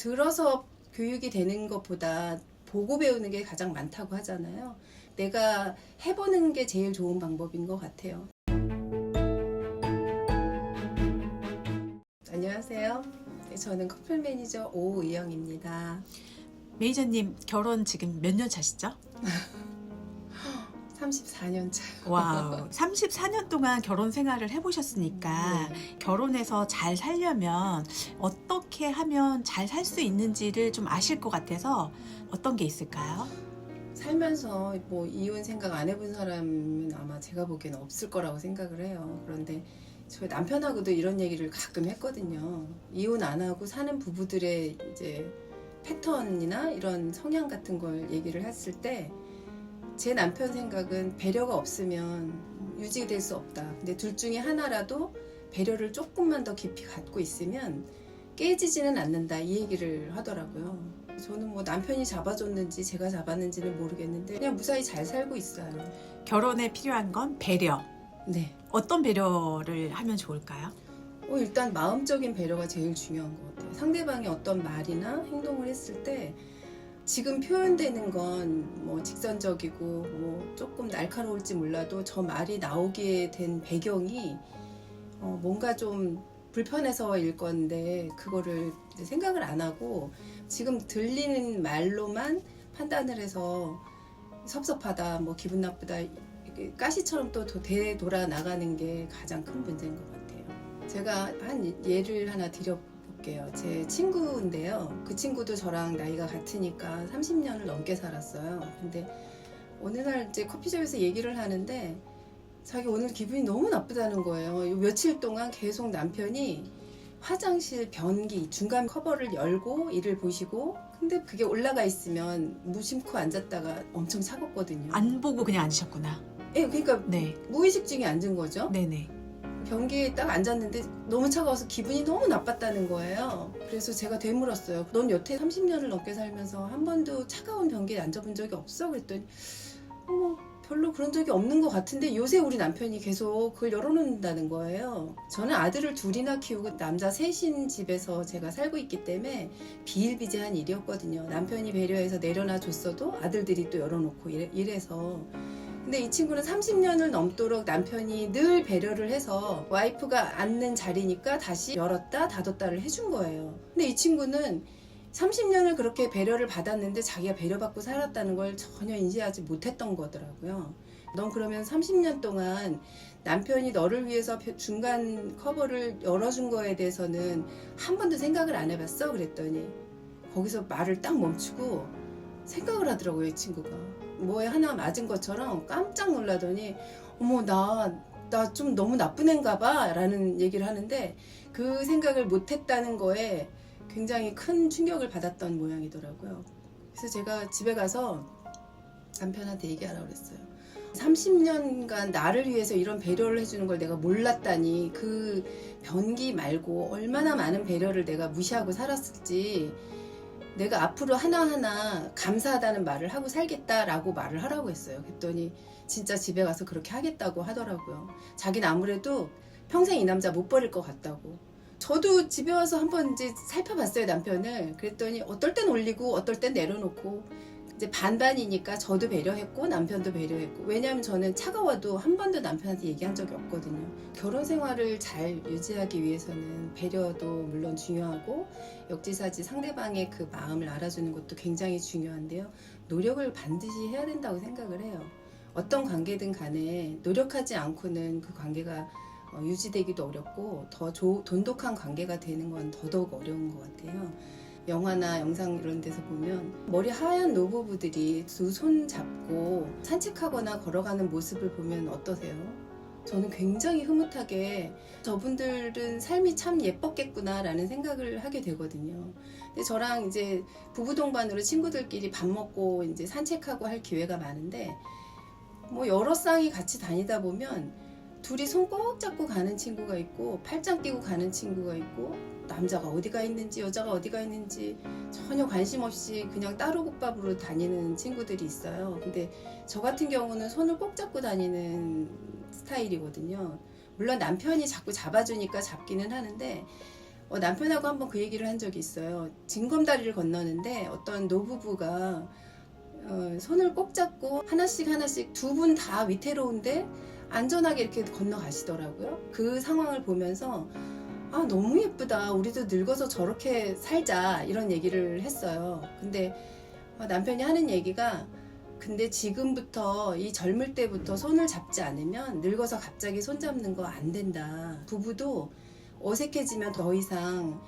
들어서 교육이 되는 것보다 보고 배우는 게 가장 많다고 하잖아요. 내가 해보는 게 제일 좋은 방법인 것 같아요. 안녕하세요. 저는 커플 매니저 오의영입니다. 매니저님 결혼 지금 몇 년 차시죠? 34년 차. 와우, 34년 동안 결혼 생활을 해보셨으니까 결혼해서 잘 살려면 어떻게 하면 잘 살 수 있는지를 좀 아실 것 같아서 어떤 게 있을까요? 살면서 뭐 이혼 생각 안 해본 사람은 아마 제가 보기에는 없을 거라고 생각을 해요. 그런데 저희 남편하고도 이런 얘기를 가끔 했거든요. 이혼 안 하고 사는 부부들의 이제 패턴이나 이런 성향 같은 걸 얘기를 했을 때 제 남편 생각은 배려가 없으면 유지될 수 없다. 근데 둘 중에 하나라도 배려를 조금만 더 깊이 갖고 있으면 깨지지는 않는다. 이 얘기를 하더라고요. 저는 뭐 남편이 잡아줬는지 제가 잡았는지는 모르겠는데 그냥 무사히 잘 살고 있어요. 결혼에 필요한 건 배려. 네. 어떤 배려를 하면 좋을까요? 일단 마음적인 배려가 제일 중요한 것 같아요. 상대방이 어떤 말이나 행동을 했을 때 지금 표현되는 건 뭐 직선적이고 뭐 조금 날카로울지 몰라도 저 말이 나오게 된 배경이 뭔가 좀 불편해서일 건데 그거를 생각을 안 하고 지금 들리는 말로만 판단을 해서 섭섭하다, 뭐 기분 나쁘다 가시처럼 또 되돌아 나가는 게 가장 큰 문제인 것 같아요. 제가 한 예를 하나 드려볼게요. 제 친구인데요. 그 친구도 저랑 나이가 같으니까 30년을 넘게 살았어요. 근데 어느 날 이제 커피숍에서 얘기를 하는데 자기 오늘 기분이 너무 나쁘다는 거예요. 며칠 동안 계속 남편이 화장실 변기 중간 커버를 열고 이를 보시고 근데 그게 올라가 있으면 무심코 앉았다가 엄청 차갑거든요. 안 보고 그냥 앉으셨구나. 예, 그러니까 네, 무의식 중에 앉은 거죠. 네네. 변기에 딱 앉았는데 너무 차가워서 기분이 너무 나빴다는 거예요. 그래서 제가 되물었어요. 넌 여태 30년을 넘게 살면서 한 번도 차가운 변기에 앉아본 적이 없어? 그랬더니 별로 그런 적이 없는 것 같은데 요새 우리 남편이 계속 그걸 열어놓는다는 거예요. 저는 아들을 둘이나 키우고 남자 셋인 집에서 제가 살고 있기 때문에 비일비재한 일이었거든요. 남편이 배려해서 내려놔 줬어도 아들들이 또 열어놓고 이래서 근데 이 친구는 30년을 넘도록 남편이 늘 배려를 해서 와이프가 앉는 자리니까 다시 열었다 닫았다를 해준 거예요. 근데 이 친구는 30년을 그렇게 배려를 받았는데 자기가 배려받고 살았다는 걸 전혀 인지하지 못했던 거더라고요. 넌 그러면 30년 동안 남편이 너를 위해서 중간 커버를 열어준 거에 대해서는 한 번도 생각을 안 해봤어? 그랬더니 거기서 말을 딱 멈추고 생각을 하더라고요, 이 친구가. 뭐에 하나 맞은 것처럼 깜짝 놀라더니 어머 나 좀 너무 나쁜 애인가 봐 라는 얘기를 하는데 그 생각을 못했다는 거에 굉장히 큰 충격을 받았던 모양이더라고요. 그래서 제가 집에 가서 남편한테 얘기하라고 그랬어요. 30년간 나를 위해서 이런 배려를 해주는 걸 내가 몰랐다니 그 변기 말고 얼마나 많은 배려를 내가 무시하고 살았을지 내가 앞으로 하나하나 감사하다는 말을 하고 살겠다라고 말을 하라고 했어요. 그랬더니 진짜 집에 가서 그렇게 하겠다고 하더라고요. 자기는 아무래도 평생 이 남자 못 버릴 것 같다고. 저도 집에 와서 한번 이제 살펴봤어요, 남편을. 그랬더니 어떨 땐 올리고 어떨 땐 내려놓고 이제 반반이니까 저도 배려했고 남편도 배려했고. 왜냐하면 저는 차가워도 한 번도 남편한테 얘기한 적이 없거든요. 결혼 생활을 잘 유지하기 위해서는 배려도 물론 중요하고 역지사지 상대방의 그 마음을 알아주는 것도 굉장히 중요한데요. 노력을 반드시 해야 된다고 생각을 해요. 어떤 관계든 간에 노력하지 않고는 그 관계가 유지되기도 어렵고 더 돈독한 관계가 되는 건 더더욱 어려운 것 같아요. 영화나 영상 이런 데서 보면 머리 하얀 노부부들이 두 손 잡고 산책하거나 걸어가는 모습을 보면 어떠세요? 저는 굉장히 흐뭇하게 저분들은 삶이 참 예뻤겠구나 라는 생각을 하게 되거든요. 근데 저랑 이제 부부 동반으로 친구들끼리 밥 먹고 이제 산책하고 할 기회가 많은데 뭐 여러 쌍이 같이 다니다 보면 둘이 손 꼭 잡고 가는 친구가 있고 팔짱 끼고 가는 친구가 있고 남자가 어디가 있는지 여자가 어디가 있는지 전혀 관심 없이 그냥 따로 국밥으로 다니는 친구들이 있어요. 근데 저 같은 경우는 손을 꼭 잡고 다니는 스타일이거든요. 물론 남편이 자꾸 잡아주니까 잡기는 하는데 남편하고 한번 그 얘기를 한 적이 있어요. 징검다리를 건너는데 어떤 노부부가 손을 꼭 잡고 하나씩 두 분 다 위태로운데 안전하게 이렇게 건너가시더라고요. 그 상황을 보면서 아, 너무 예쁘다. 우리도 늙어서 저렇게 살자. 이런 얘기를 했어요. 근데 남편이 하는 얘기가 근데 지금부터 이 젊을 때부터 손을 잡지 않으면 늙어서 갑자기 손 잡는 거 안 된다. 부부도 어색해지면 더 이상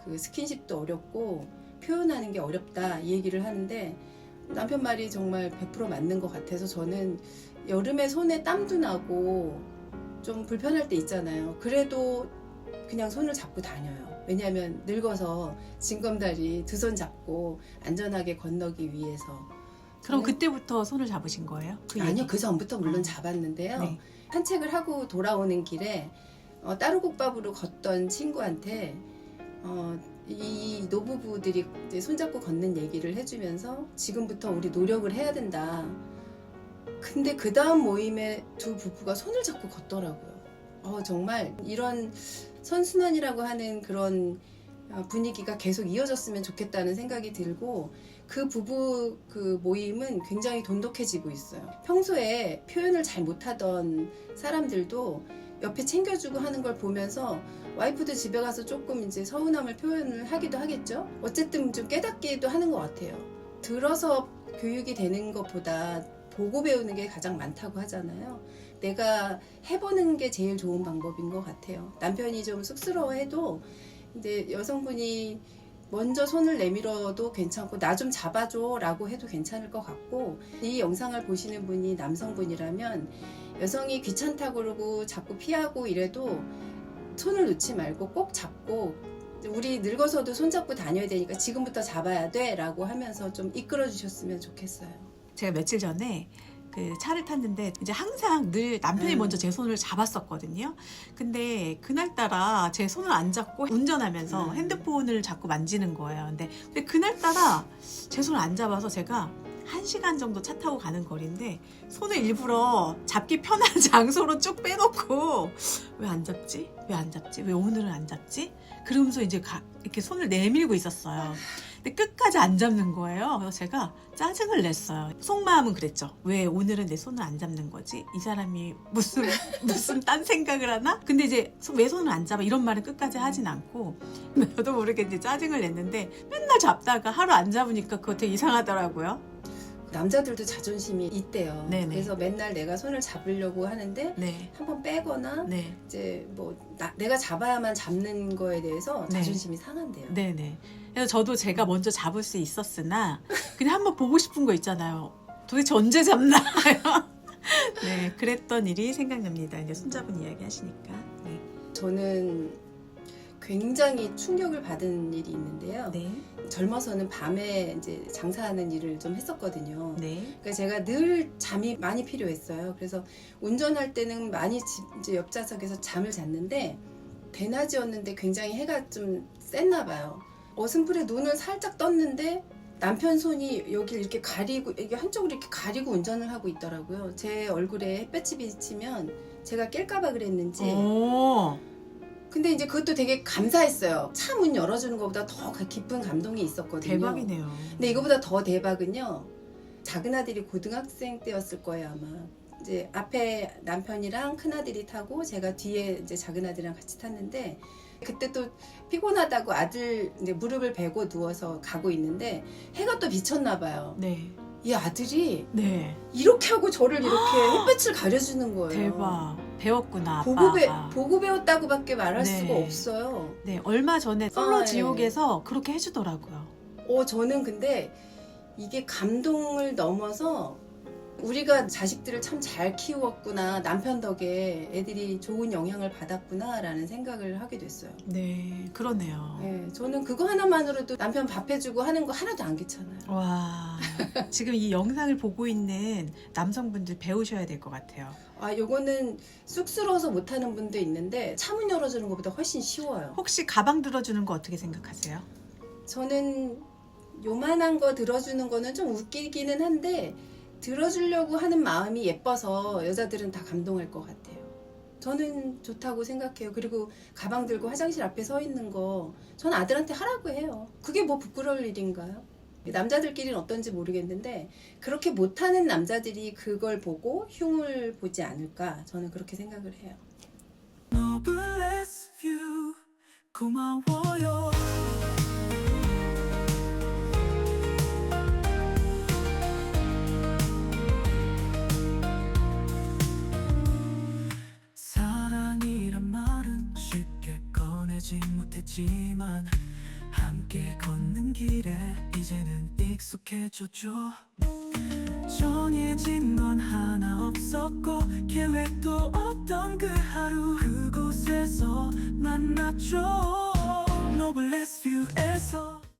그 스킨십도 어렵고 표현하는 게 어렵다. 이 얘기를 하는데 남편 말이 정말 100% 맞는 것 같아서 저는 여름에 손에 땀도 나고 좀 불편할 때 있잖아요. 그래도 그냥 손을 잡고 다녀요. 왜냐하면 늙어서 징검다리 두 손 잡고 안전하게 건너기 위해서. 그럼 그때부터 손을 잡으신 거예요? 아니요, 그 전부터 물론 잡았는데요. 네. 산책을 하고 돌아오는 길에 따루국밥으로 걷던 친구한테 이 노부부들이 이제 손잡고 걷는 얘기를 해주면서 지금부터 우리 노력을 해야 된다. 근데 그 다음 모임에 두 부부가 손을 잡고 걷더라고요. 정말 이런 선순환이라고 하는 그런 분위기가 계속 이어졌으면 좋겠다는 생각이 들고 그 부부 그 모임은 굉장히 돈독해지고 있어요. 평소에 표현을 잘 못하던 사람들도 옆에 챙겨주고 하는 걸 보면서 와이프도 집에 가서 조금 이제 서운함을 표현을 하기도 하겠죠. 어쨌든 좀 깨닫기도 하는 것 같아요. 들어서 교육이 되는 것보다 보고 배우는 게 가장 많다고 하잖아요. 내가 해보는 게 제일 좋은 방법인 것 같아요. 남편이 좀 쑥스러워해도 이제 여성분이 먼저 손을 내밀어도 괜찮고 나 좀 잡아줘 라고 해도 괜찮을 것 같고 이 영상을 보시는 분이 남성분이라면 여성이 귀찮다고 그러고 자꾸 피하고 이래도 손을 놓지 말고 꼭 잡고 우리 늙어서도 손잡고 다녀야 되니까 지금부터 잡아야 돼 라고 하면서 좀 이끌어 주셨으면 좋겠어요. 제가 며칠 전에 그 차를 탔는데 이제 항상 늘 남편이 먼저 제 손을 잡았었거든요. 근데 그날따라 제 손을 안 잡고 운전하면서 핸드폰을 자꾸 만지는 거예요. 근데 그날따라 제 손을 안 잡아서 제가 1시간 정도 차 타고 가는 거리인데 손을 일부러 잡기 편한 장소로 쭉 빼놓고 왜 안 잡지? 왜 안 잡지? 왜 오늘은 안 잡지? 그러면서 이제 이렇게 손을 내밀고 있었어요. 근데 끝까지 안 잡는 거예요. 그래서 제가 짜증을 냈어요. 속마음은 그랬죠. 왜 오늘은 내 손을 안 잡는 거지? 이 사람이 무슨 딴 생각을 하나? 근데 이제 왜 손을 안 잡아? 이런 말은 끝까지 하진 않고 저도 모르게 이제 짜증을 냈는데 맨날 잡다가 하루 안 잡으니까 그거 되게 이상하더라고요. 남자들도 자존심이 있대요. 네네. 그래서 맨날 내가 손을 잡으려고 하는데 네. 한번 빼거나 네. 이제 뭐 내가 잡아야만 잡는 거에 대해서 네. 자존심이 상한대요. 네네. 그래서 저도 제가 먼저 잡을 수 있었으나 그냥 한번 보고 싶은 거 있잖아요. 도대체 언제 잡나요? 네, 그랬던 일이 생각납니다. 이제 손잡은 이야기 하시니까. 네. 저는 굉장히 충격을 받은 일이 있는데요. 네. 젊어서는 밤에 이제 장사하는 일을 좀 했었거든요. 네. 그러니까 제가 늘 잠이 많이 필요했어요. 그래서 운전할 때는 많이 이제 옆좌석에서 잠을 잤는데 대낮이었는데 굉장히 해가 좀 셌나 봐요. 어슴풀에 눈을 살짝 떴는데 남편 손이 여기를 이렇게 가리고 이게 한쪽으로 이렇게 가리고 운전을 하고 있더라고요. 제 얼굴에 햇볕이 비치면 제가 낄까봐 그랬는지. 오. 근데 이제 그것도 되게 감사했어요. 차 문 열어주는 것보다 더 깊은 감동이 있었거든요. 대박이네요. 근데 이거보다 더 대박은요. 작은 아들이 고등학생 때였을 거예요, 아마. 이제 앞에 남편이랑 큰 아들이 타고 제가 뒤에 이제 작은 아들이랑 같이 탔는데 그때 또 피곤하다고 아들 이제 무릎을 베고 누워서 가고 있는데 해가 또 비쳤나 봐요. 네. 이 아들이 네. 이렇게 하고 저를 이렇게 햇볕을 가려주는 거예요. 대박. 배웠구나, 아빠가. 보고 배웠다고밖에 말할 네. 수가 없어요. 네, 얼마 전에 솔로 네. 지옥에서 그렇게 해주더라고요. 저는 근데 이게 감동을 넘어서 우리가 자식들을 참 잘 키웠구나, 남편 덕에 애들이 좋은 영향을 받았구나라는 생각을 하게 됐어요. 네, 그러네요. 네, 저는 그거 하나만으로도 남편 밥 해주고 하는 거 하나도 안 귀찮아요. 와, 지금 이 영상을 보고 있는 남성분들 배우셔야 될 것 같아요. 요거는 쑥스러워서 못하는 분도 있는데 차문 열어주는 것보다 훨씬 쉬워요. 혹시 가방 들어주는 거 어떻게 생각하세요? 저는 요만한 거 들어주는 거는 좀 웃기기는 한데 들어주려고 하는 마음이 예뻐서 여자들은 다 감동할 것 같아요. 저는 좋다고 생각해요. 그리고 가방 들고 화장실 앞에 서 있는 거 전 아들한테 하라고 해요. 그게 뭐 부끄러울 일인가요? 남자들끼리는 어떤지 모르겠는데 그렇게 못하는 남자들이 그걸 보고 흉을 보지 않을까 저는 그렇게 생각을 해요. Noblesse view 고마워요. 사랑이란 말은 쉽게 꺼내지 못했지만 함께 걷는 길에 이제는 익숙해졌죠. 정해진 건 하나 없었고 계획도 없던 그 하루 그곳에서 만났죠. Noblesse view에서